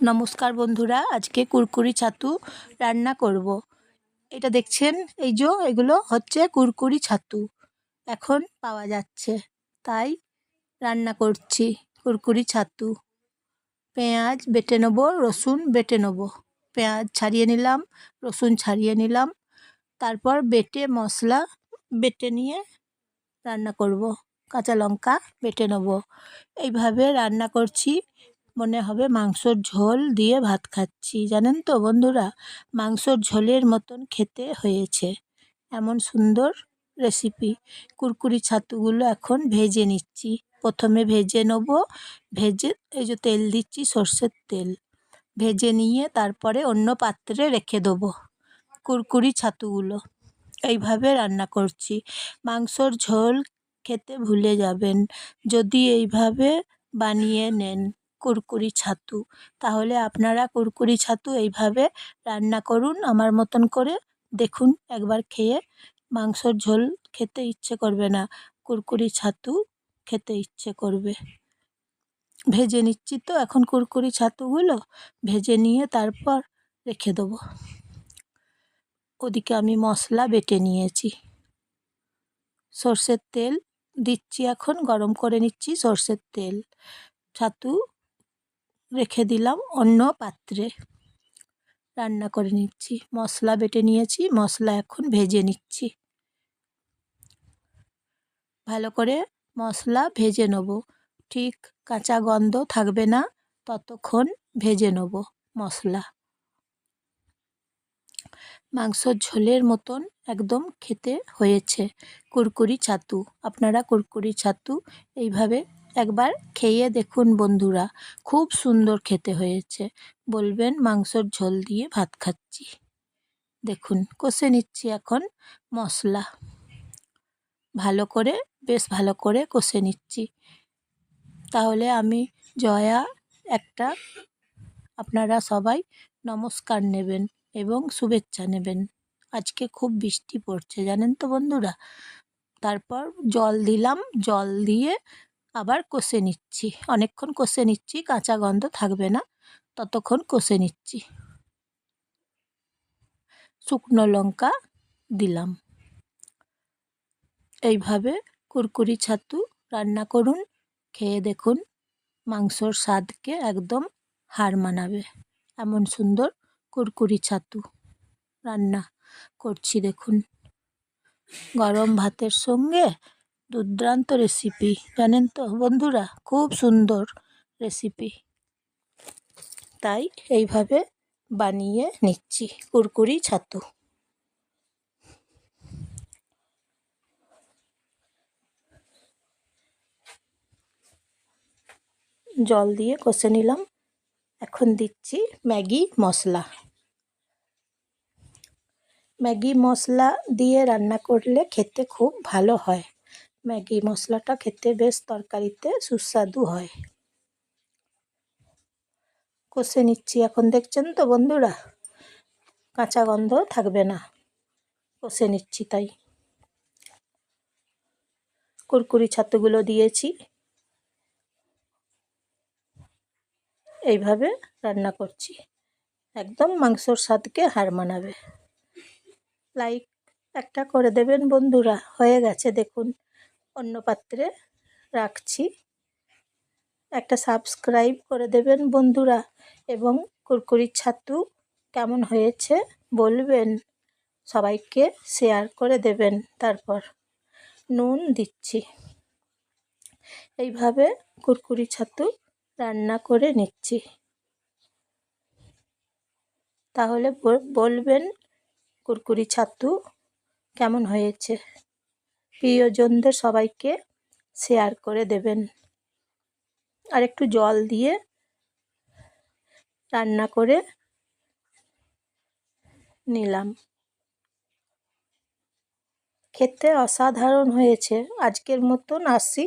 নমস্কার বন্ধুরা, আজকে কুরকুরি ছাতু রান্না করব। এটা দেখছেন, এগুলো হচ্ছে কুরকুরি ছাতু। এখন পাওয়া যাচ্ছে, তাই রান্না করছি কুরকুরি ছাতু। পেঁয়াজ বেটে নেব, রসুন বেটে নেব। পেঁয়াজ ছাড়িয়ে নিলাম, রসুন ছাড়িয়ে নিলাম, তারপর মশলা বেটে নিয়ে রান্না করব। কাঁচা লঙ্কা বেটে নেব। এইভাবে রান্না করছি, মনে হবে মাংসর ঝোল দিয়ে ভাত খাচ্ছি। জানেন তো বন্ধুরা, মাংসর ঝোলের মতন খেতে হয়েছে। এমন সুন্দর রেসিপি। কুরকুরি ছাতুগুলো এখন ভেজে নিচ্ছি। প্রথমে ভেজে নেব, এই যে তেল দিচ্ছি, সর্ষের তেল। ভেজে নিয়ে তারপরে অন্য পাত্রে রেখে দেবো কুরকুরি ছাতুগুলো। এইভাবে রান্না করছি। মাংসর ঝোল খেতে ভুলে যাবেন যদি এইভাবে বানিয়ে নেন কুরকুরি ছাতু। তাহলে আপনারা কুরকুরি ছাতু এইভাবে রান্না করুন আমার মতন করে। দেখুন একবার খেয়ে, মাংসর ঝোল খেতে ইচ্ছে করবে না, কুরকুরি ছাতু খেতে ইচ্ছে করবে। ভেজে নিচ্ছি তো এখন কুরকুরি ছাতুগুলো। ভেজে নিয়ে তারপর রেখে দেবো। ওদিকে আমি মশলা বেটে নিয়েছি। সর্ষের তেল দিচ্ছি, এখন গরম করে নিচ্ছি সর্ষের তেল। ছাতু রেখে দিলাম অন্য পাত্রে, রান্না করে নিচ্ছি। মশলা বেটে নিয়েছি, মশলা এখন ভেজে নিচ্ছি। ভালো করে মশলা ভেজে নেব, ঠিক কাঁচা গন্ধ থাকবে না ততক্ষণ ভেজে নেব মশলা। মাংসর ঝোলের মতন একদম খেতে হয়েছে কুরকুরি ছাতু। আপনারা কুরকুরি ছাতু এইভাবে একবার খেয়ে দেখুন বন্ধুরা, খুব সুন্দর খেতে হয়েছে। বলবেন মাংসর ঝোল দিয়ে ভাত খাচ্ছি। দেখুন কষে নিচ্ছি এখন মশলা, বেশ ভালো করে কষে নিচ্ছি। তাহলে আমি জয়া একটা, আপনারা সবাই নমস্কার নেবেন এবং শুভেচ্ছা নেবেন। আজকে খুব বৃষ্টি পড়ছে জানেন তো বন্ধুরা। তারপর জল দিলাম, জল দিয়ে আবার কষে নিচ্ছি। অনেকক্ষণ কষে নিচ্ছি, কাঁচা গন্ধ থাকবে না ততক্ষণ কষে নিচ্ছি। শুকনো লঙ্কা দিলাম। এইভাবে কুরকুরি ছাতু রান্না করুন, খেয়ে দেখুন, মাংসর স্বাদকে একদম হার মানাবে। এমন সুন্দর কুরকুরি ছাতু রান্না করছি দেখুন, গরম ভাতের সঙ্গে দুর্দান্ত রেসিপি। জানেন তো বন্ধুরা, খুব সুন্দর রেসিপি। তাই এইভাবে বানিয়ে নিচ্ছি কুরকুরি ছাতু। জল দিয়ে কষে নিলাম। এখন দিচ্ছি ম্যাগি মশলা। ম্যাগি মশলা দিয়ে রান্না করলে খেতে খুব ভালো হয়। ম্যাগি মশলাটা খেতে বেশ তরকারিতে সুস্বাদু হয়। কষে নিচ্ছি এখন, দেখছেন তো বন্ধুরা, কাঁচা গন্ধ থাকবে না, কষে নিচ্ছি। তাই কুরকুরি ছাতুগুলো দিয়েছি। এইভাবে রান্না করছি, একদম মাংসর স্বাদকে হার মানাবে। লাইক একটা করে দেবেন বন্ধুরা। হয়ে গেছে দেখুন, অন্য পাত্রে রাখছি। একটা সাবস্ক্রাইব করে দেবেন বন্ধুরা, এবং কুরকুরি ছাতু কেমন হয়েছে বলবেন, সবাইকে শেয়ার করে দেবেন। তারপর নুন দিচ্ছি। এইভাবে কুরকুরি ছাতু রান্না করে নিচ্ছি। তাহলে বলবেন কুরকুরি ছাতু কেমন হয়েছে। প্রিয়জনদের সবাইকে শেয়ার করে দেবেন। আর একটু জল দিয়ে রান্না করে নিলাম। খেতে অসাধারণ হয়েছে। আজকের মতন আসি।